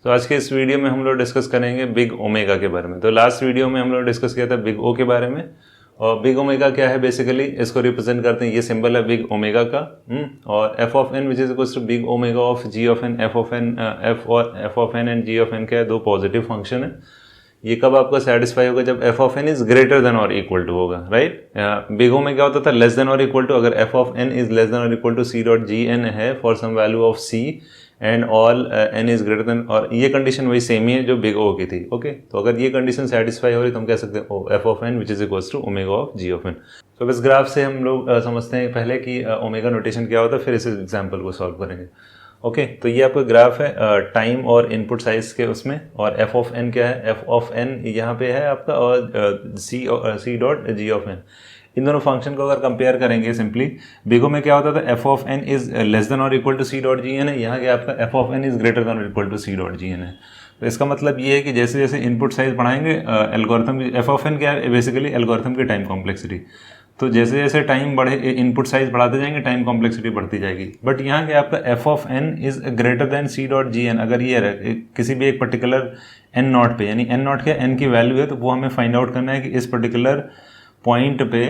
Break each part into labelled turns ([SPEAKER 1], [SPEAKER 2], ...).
[SPEAKER 1] तो आज के इस वीडियो में हम लोग डिस्कस करेंगे बिग ओमेगा के बारे में। तो लास्ट वीडियो में हम लोग डिस्कस किया था बिग ओ के बारे में, और बिग ओमेगा क्या है, बेसिकली इसको रिप्रेजेंट करते हैं, ये सिंबल है बिग ओमेगा का। और f of n which is equals to big omega of g of n. F of n and g of n क्या है, दो पॉजिटिव फंक्शन है। ये कब आपका सेटिस्फाई होगा, जब f of n is greater than और इक्वल टू होगा, राइट। बिग ओ में क्या होता था, लेस देन और इक्वल टू। अगर f of n is less than और equal to c dot g n है for some value of c and all n is greater than, और ये कंडीशन वही सेम ही है जो बिग ओ की थी। ओके, तो अगर ये कंडीशन सेटिस्फाई हो रही तो हम कह सकते हैं f of n which is equals to omega of g of n. तो इस ग्राफ से हम लोग समझते हैं पहले कि ओमेगा नोटेशन क्या होता है, फिर इस एग्जाम्पल को सॉल्व करेंगे। ओके, तो ये आपका ग्राफ है टाइम और इनपुट साइज के उसमें, और एफ ऑफ एन क्या है, एफ ऑफ एन यहाँ पे है आपका, और c dot g of n. इन दोनों फंक्शन को अगर कंपेयर करेंगे सिंपली, बिगो में क्या होता था, f of n is less than और equal to c dot g n है, यहाँ क्या आपका f of n is greater than और equal to c dot g n है। तो इसका मतलब ये है कि जैसे जैसे इनपुट साइज बढ़ाएंगे एल्गोरिथम की, एफ ऑफ एन क्या है बेसिकली एल्गोरिथम की टाइम कॉम्प्लेक्सिटी, तो जैसे जैसे टाइम बढ़े इनपुट साइज बढ़ाते जाएंगे टाइम कॉम्प्लेक्सिटी बढ़ती जाएगी। बट यहाँ क्या आपका f of n is greater than c dot g n, अगर ये किसी भी एक पर्टिकुलर एन नॉट पे, यानी एन नॉट क्या एन की वैल्यू है, तो वो हमें फाइंड आउट करना है कि इस पर्टिकुलर पॉइंट पे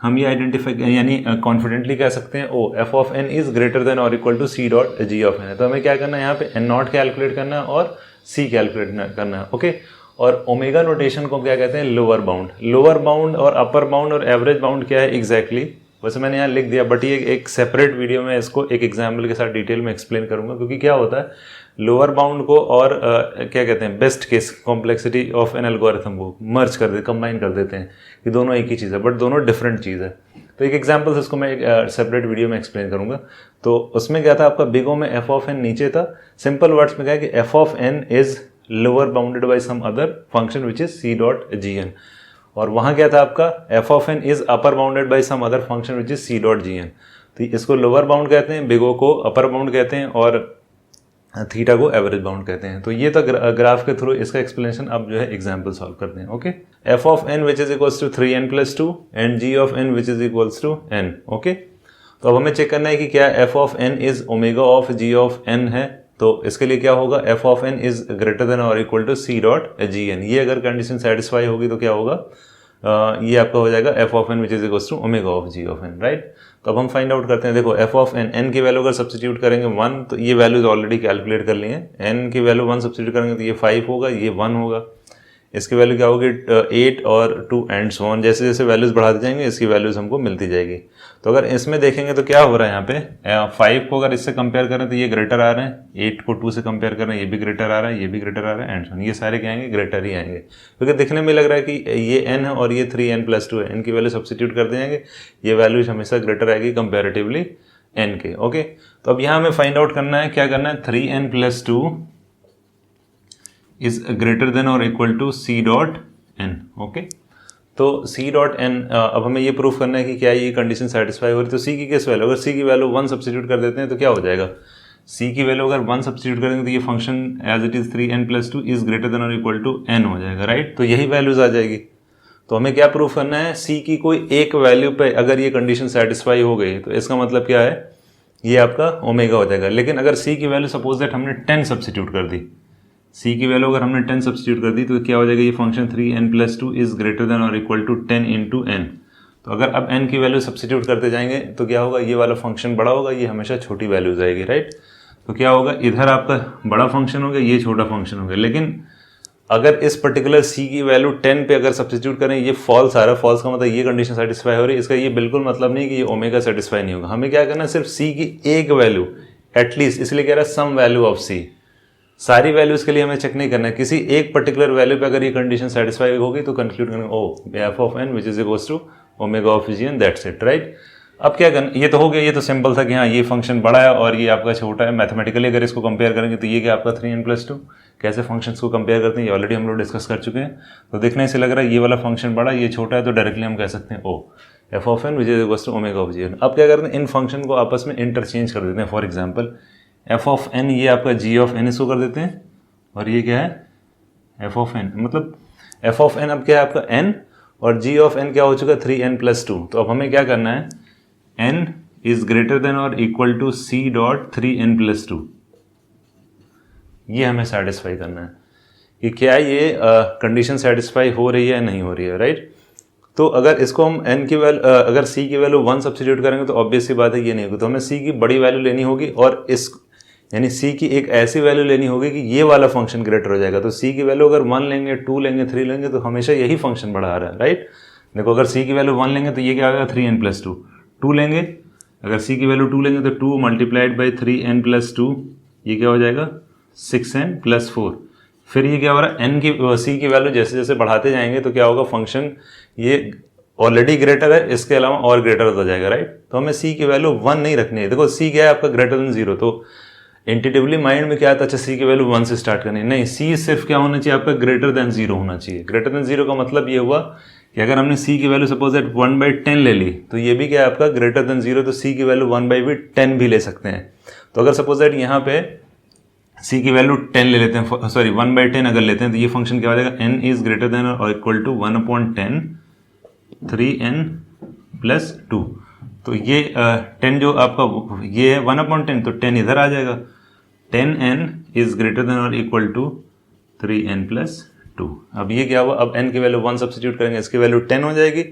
[SPEAKER 1] हम ये आइडेंटिफाई यानी कॉन्फिडेंटली कह सकते हैं f of n is greater than और equal to c dot g of n है। तो हमें क्या करना है, यहाँ पे एन नॉट कैलकुलेट करना है और सी कैलकुलेट करना है। ओके, और ओमेगा नोटेशन को क्या कहते हैं, लोअर बाउंड। लोअर बाउंड और अपर बाउंड और एवरेज बाउंड क्या है एग्जैक्टली, वैसे मैंने यहाँ लिख दिया, बट ये एक सेपरेट वीडियो में इसको एक एग्जाम्पल के साथ डिटेल में एक्सप्लेन करूंगा। क्योंकि क्या होता है, लोअर बाउंड को और क्या कहते हैं, best case complexity of an algorithm को मर्ज कर देते, कंबाइन कर देते हैं कि दोनों एक ही चीज़ है, बट दोनों डिफरेंट चीज़ है। तो एक एग्जाम्पल से इसको मैं एक सेपरेट वीडियो में एक्सप्लेन करूंगा। तो उसमें क्या था, आपका बिगो में एफ ऑफ एन नीचे था, सिंपल वर्ड्स में क्या है कि f of n is lower bounded by some other function which is c dot g n, और वहां क्या था आपका f of n is upper bounded by some other function which is c dot g n. तो इसको lower bound कहते हैं, बिगो को अपर बाउंड कहते हैं, और थीटा को एवरेज बाउंड कहते हैं। तो ये तो ग्राफ के थ्रू इसका एक्सप्लेनेशन अब जो है एग्जाम्पल सॉल्व करते हैं। Okay, f of n which is equals to 3n+2 and g of n which is equals to n। Okay, तो अब हमें चेक करना है कि क्या f of n is omega of g of n है। तो इसके लिए क्या होगा, f of n is greater than और equal to c dot g n. ये अगर कंडीशन सेटिस्फाई होगी तो क्या होगा, ये आपका हो जाएगा f of n which is equals to omega of g of n, right. तो अब हम फाइंड आउट करते हैं। देखो एफ ऑफ एन, एन की वैल्यू अगर सब्स्टिट्यूट करेंगे 1, तो ये वैल्यूज ऑलरेडी कैलकुलेट कर ली है। एन की वैल्यू 1 सब्स्टिट्यूट करेंगे तो ये 5 होगा, ये 1 होगा। इसकी वैल्यू क्या होगी 8 और 2 एंड सो ऑन, जैसे जैसे वैल्यूज बढ़ाते जाएंगे इसकी वैल्यूज हमको मिलती जाएगी। तो अगर इसमें देखेंगे तो क्या हो रहा है, यहाँ पे 5 को अगर इससे कंपेयर करें तो ये ग्रेटर आ रहे हैं, 8 को 2 से कंपेयर करें ये भी ग्रेटर आ रहा है, ये भी ग्रेटर आ रहा है, एंड सो ऑन, ये सारे क्या आएंगे, ग्रेटर ही आएंगे। क्योंकि दिखने में लग रहा है कि ये n है और ये 3n+2 है, इनकी वैल्यू सब्स्टिट्यूट कर देंगे, ये वैल्यूज हमेशा ग्रेटर आएगी कंपेरेटिवली n के। ओके, तो अब यहाँ हमें फाइंड आउट करना है, क्या करना है, 3n+2 इज ग्रेटर देन और equal to c dot n. Okay, तो सी डॉट एन, अब हमें ये प्रूफ करना है कि क्या ये कंडीशन सेटिस्फाई हो रही है। तो सी की किस वैल्यू, अगर सी की वैल्यू 1 सब्स्टिट्यूट कर देते हैं तो क्या हो जाएगा, सी की वैल्यू अगर 1 सब्स्टिट्यूट करेंगे तो ये function as it is 3n+2 is greater than और इक्वल टू n हो जाएगा, राइट। तो यही वैल्यूज आ जाएगी। तो हमें क्या प्रूफ करना है, सी की कोई एक वैल्यू पे अगर ये कंडीशन सेटिस्फाई हो गई तो इसका मतलब क्या है, ये आपका ओमेगा हो जाएगा। लेकिन अगर सी की वैल्यू सपोज दैट हमने 10 सब्स्टिट्यूट कर दी, सी की वैल्यू अगर हमने 10 सब्स्टिट्यूट कर दी तो क्या हो जाएगा, ये function 3n+2 is greater than और इक्वल टू 10 इंटू n। तो अगर अब n की वैल्यू सब्स्टिट्यूट करते जाएंगे तो क्या होगा, ये वाला फंक्शन बड़ा होगा, ये हमेशा छोटी वैल्यूज आएगी, राइट। तो क्या होगा, इधर आपका बड़ा फंक्शन हो गया, ये छोटा फंक्शन हो गया। लेकिन अगर इस पर्टिकुलर सी की वैल्यू 10 पे अगर सब्स्टिट्यूट करें, ये फॉल्स आ रहा है, फॉल्स का मतलब ये कंडीशन सेटिस्फाई हो रही है, इसका ये बिल्कुल मतलब नहीं कि ये ओमेगा सेटिस्फाई नहीं होगा। हमें क्या करना है, सिर्फ सी की एक वैल्यू एटलीस्ट, इसलिए कह रहा है सम वैल्यू ऑफ सी, सारी वैल्यूज के लिए हमें चेक नहीं करना है, किसी एक पर्टिकुलर वैल्यू पे अगर ये कंडीशन सेटिस्फाई होगी तो कंक्लूड करेंगे f of n which is equals to omega of g n, that's it, right. अब क्या करना, ये तो हो गया, ये तो सिंपल था कि हाँ ये फंक्शन बड़ा है और ये आपका छोटा है। मैथमेटिकली अगर इसको कंपेयर करेंगे तो ये क्या आपका 3n+2, कैसे फंक्शंस को कंपेयर करते हैं ये ऑलरेडी हम लोग डिस्कस कर चुके हैं। तो देखने से लग रहा है ये वाला फंक्शन बड़ा, ये छोटा है, तो डायरेक्टली हम कह सकते हैं f of n which is equals to omega of g n. अब क्या करते हैं, इन फंक्शन को आपस में इंटरचेंज कर देते हैं। For example f of n, ये आपका जी ऑफ एन इसको कर देते हैं, और ये क्या है एफ ऑफ एन, मतलब एफ ऑफ एन अब क्या है आपका n, और जी ऑफ एन क्या हो चुका है 3n+2। तो अब हमें क्या करना है, n इज ग्रेटर देन और equal to c dot 3n+2। ये हमें सेटिस्फाई करना है कि क्या ये कंडीशन सेटिस्फाई हो रही है या नहीं हो रही है, राइट। तो अगर इसको हम n की वैल्यू अगर c की वैल्यू 1 सब्स्टिट्यूट करेंगे तो ऑब्वियस सी बात है ये नहीं होगी, तो हमें c की बड़ी वैल्यू लेनी होगी और इस यानी c की एक ऐसी वैल्यू लेनी होगी कि ये वाला फंक्शन ग्रेटर हो जाएगा। तो c की वैल्यू अगर 1 लेंगे, 2 लेंगे, 3 लेंगे तो हमेशा यही फंक्शन बढ़ा रहा है, राइट। देखो अगर c की वैल्यू 1 लेंगे तो ये क्या आएगा 3n+2, 2 लेंगे, अगर c की वैल्यू 2 लेंगे तो 2 मल्टीप्लाइड बाई 3n+2 ये क्या हो जाएगा 6n+4। फिर ये क्या हो रहा है n की c की वैल्यू जैसे जैसे बढ़ाते जाएंगे तो क्या होगा फंक्शन ये ऑलरेडी ग्रेटर है, इसके अलावा और ग्रेटर होता जाएगा, राइट। तो हमें c की वैल्यू 1 नहीं रखनी है। देखो c क्या है आपका ग्रेटर देन 0, तो इंट्यूटिवली माइंड में क्या आता है, अच्छा c की वैल्यू 1 से स्टार्ट करनी है, नहीं, c सिर्फ क्या होना चाहिए आपका ग्रेटर देन 0 होना चाहिए। ग्रेटर देन 0 का मतलब ये हुआ कि अगर हमने c की वैल्यू सपोज दैट 1/10 ले ली तो ये भी क्या है आपका ग्रेटर देन 0, तो c की वैल्यू 1/10 भी ले सकते हैं। तो अगर सपोज दैट यहाँ पे c की वैल्यू 10 ले लेते हैं, सॉरी 1/10 अगर लेते हैं तो ये फंक्शन क्या हो जाएगा n इज ग्रेटर देन और इक्वल टू 1/10 3n+2। तो ये 10 जो आपका ये है 1/10, तो 10 इधर आ जाएगा, 10n इज ग्रेटर देन और इक्वल टू 3n+2। अब ये क्या हुआ, अब n की वैल्यू 1 सब्स्टिट्यूट करेंगे, इसकी वैल्यू 10 हो जाएगी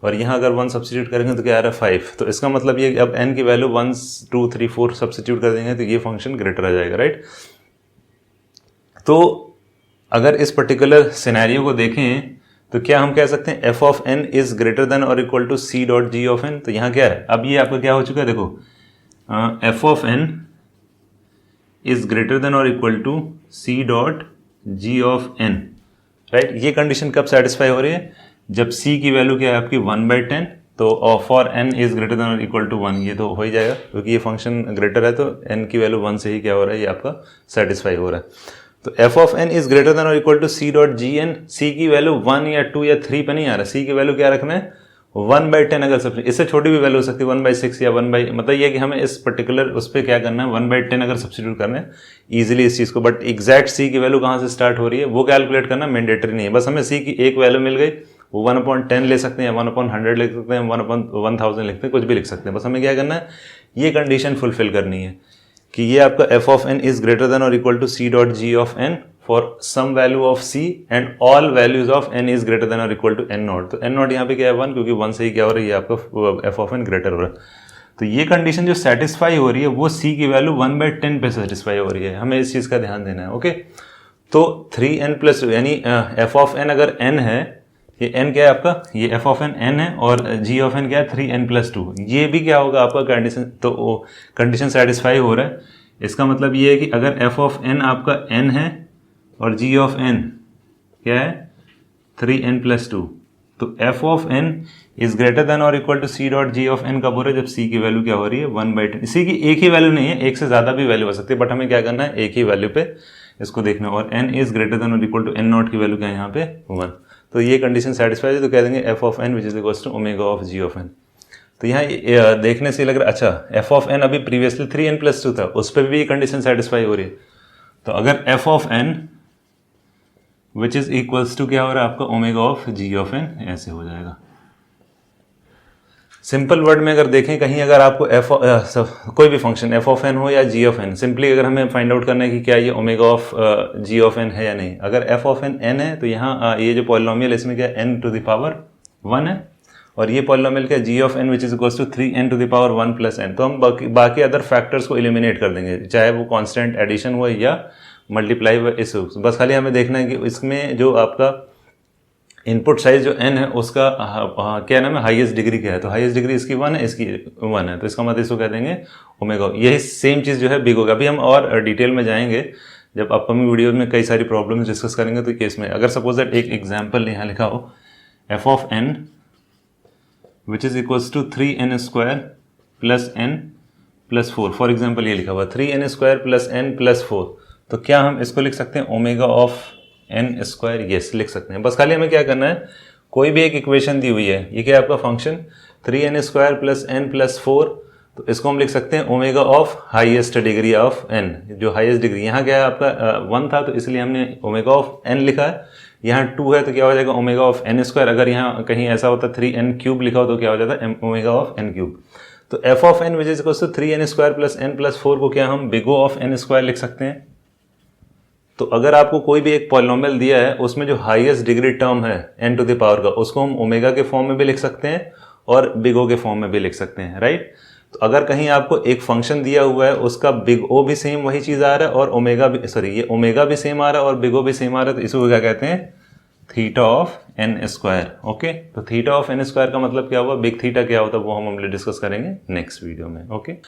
[SPEAKER 1] और यहाँ अगर 1 सब्स्टिट्यूट करेंगे तो क्या आ रहा है 5। तो इसका मतलब ये अब n की वैल्यू 1 2 3 4 सब्स्टिट्यूट कर देंगे तो ये फंक्शन ग्रेटर आ जाएगा, राइट। तो अगर इस पर्टिकुलर सिनेरियो को देखें तो क्या हम कह सकते हैं f of n is greater than और equal to c dot g of n। तो यहाँ क्या है, अब ये आपका क्या हो चुका है, देखो f of n is greater than और equal to c dot g of n, right. ये कंडीशन कब सेटिस्फाई हो रही है, जब c की वैल्यू क्या है आपकी 1/10, तो for n is greater than और इक्वल टू 1, ये तो हो ही जाएगा क्योंकि ये फंक्शन ग्रेटर है तो n की वैल्यू 1 से ही क्या हो रहा है, ये आपका सेटिस्फाई हो रहा है। तो f of n is greater than और equal to c dot g n, c की वैल्यू 1 या 2 या 3 पे नहीं आ रहा, c की वैल्यू क्या रखना है 1/10, अगर सब इससे छोटी भी वैल्यू हो सकती है 1/6 या 1 मतलब ये कि हमें इस पर्टिकुलर उस पर क्या करना है 1/10 अगर सब्स्टिट्यूट करना है इजीली इस चीज़ को। बट एग्जैक्ट c की वैल्यू कहाँ से स्टार्ट हो रही है वो कैलकुलेट करना मैंडेटरी नहीं है, बस हमें c की एक वैल्यू मिल गई, वो 1/10 ले सकते हैं, 1/100 लिख सकते हैं, 1/1000 लिखते हैं, कुछ भी लिख सकते हैं, बस हमें क्या करना है ये कंडीशन फुलफिल करनी है कि ये आपका f of n is greater than और equal to c dot g of n for some value of c and all values of n is greater than और इक्वल टू n नॉट। तो n naught यहाँ पे क्या है 1, क्योंकि 1 से ही क्या हो रही है आपका f ऑफ n ग्रेटर हो रहा है। तो ये कंडीशन जो सेटिस्फाई हो रही है वो c की वैल्यू 1/10 पे सेटिस्फाई हो रही है, हमें इस चीज़ का ध्यान देना है, ओके। तो 3n+2 यानी f ऑफ n अगर n है, ये n क्या है आपका, ये f ऑफ n n है और g ऑफ n क्या है 3n+2, ये भी क्या होगा आपका कंडीशन, तो कंडीशन सेटिस्फाई हो रहा है। इसका मतलब ये है कि अगर f ऑफ n आपका n है और g ऑफ n क्या है 3n+2, तो f of n is greater than और equal to c dot g of n कब हो रहा है, जब c की वैल्यू क्या हो रही है 1/10। c की एक ही वैल्यू नहीं है, एक से ज़्यादा भी वैल्यू हो सकती है, बट हमें क्या करना है एक ही वैल्यू पे इसको देखना है, और n इज ग्रेटर देन और इक्वल टू n नॉट की वैल्यू क्या है यहाँ पे 1। तो ये कंडीशन सेटिस्फाई है तो कह देंगे f of n which is equals to omega of g of n। तो यहाँ देखने से लग रहा है अच्छा f ऑफ n अभी प्रीवियसली 3n+2 था, उस पर भी ये कंडीशन सेटिस्फाई हो रही है। तो अगर f of n which is equals to क्या हो रहा है आपका omega of g of n, ऐसे हो जाएगा। सिंपल वर्ड में अगर देखें कहीं अगर आपको कोई भी फंक्शन f ऑफ n हो या g ऑफ n, सिंपली अगर हमें फाइंड आउट करना है कि क्या ये omega of g of n है या नहीं। अगर f ऑफ n n है तो यहाँ ये जो पॉलिनोमियल इसमें क्या n टू द पावर 1 है, और ये पॉलिनोमियल क्या g of n which is equals to 3n to the power 1 plus n। तो हम बाकी अदर फैक्टर्स को एलिमिनेट कर देंगे, चाहे वो कांस्टेंट एडिशन हुआ या मल्टीप्लाई हुआ, इस बस खाली हमें देखना है कि इसमें जो आपका इनपुट साइज जो n है उसका क्या नाम है, हाईएस्ट डिग्री क्या है। तो हाईएस्ट डिग्री इसकी 1 है, इसकी 1 है, तो इसका मतलब इसको कह देंगे ओमेगा। यही सेम चीज़ जो है बिग होगा। अभी हम और डिटेल में जाएंगे जब अपकमिंग वीडियोज में कई सारी प्रॉब्लम्स डिस्कस करेंगे। तो केस में अगर सपोज दैट एक एग्जाम्पल यहाँ लिखा हो f of n which is equals to 3n² plus n plus 4, for example ये लिखा हुआ 3n² प्लस n प्लस 4, तो क्या हम इसको लिख सकते हैं ओमेगा ऑफ n²? यस, लिख सकते हैं। बस खाली हमें क्या करना है, कोई भी एक इक्वेशन दी हुई है, ये क्या है आपका function 3n² plus n plus 4, तो इसको हम लिख सकते हैं omega of highest degree of n। जो हाईएस्ट डिग्री यहाँ क्या है आपका 1 था, तो इसलिए हमने ओमेगा ऑफ n लिखा है। यहाँ 2 है तो क्या हो जाएगा ओमेगा ऑफ n²। अगर यहाँ कहीं ऐसा होता 3n³ लिखा हो तो क्या हो जाता ओमेगा ऑफ n³। तो f of n which is equals to 3n² plus n plus 4 को क्या हम बिग O ऑफ n² लिख सकते हैं। तो अगर आपको कोई भी एक पॉलिनोमियल दिया है उसमें जो हाईएस्ट डिग्री टर्म है n टू द पावर का, उसको हम ओमेगा के फॉर्म में भी लिख सकते हैं और बिग ओ के फॉर्म में भी लिख सकते हैं, राइट। तो अगर कहीं आपको एक फंक्शन दिया हुआ है उसका बिग ओ भी सेम वही चीज आ रहा है और ओमेगा भी, सॉरी ये ओमेगा भी सेम आ रहा है और बिग ओ भी सेम आ रहा है, तो इसको क्या कहते हैं, theta of n square. Okay, तो थीटा ऑफ एन स्क्वायर का मतलब क्या हुआ, बिग थीटा क्या होता है, वो हम डिस्कस करेंगे नेक्स्ट वीडियो में। ओके।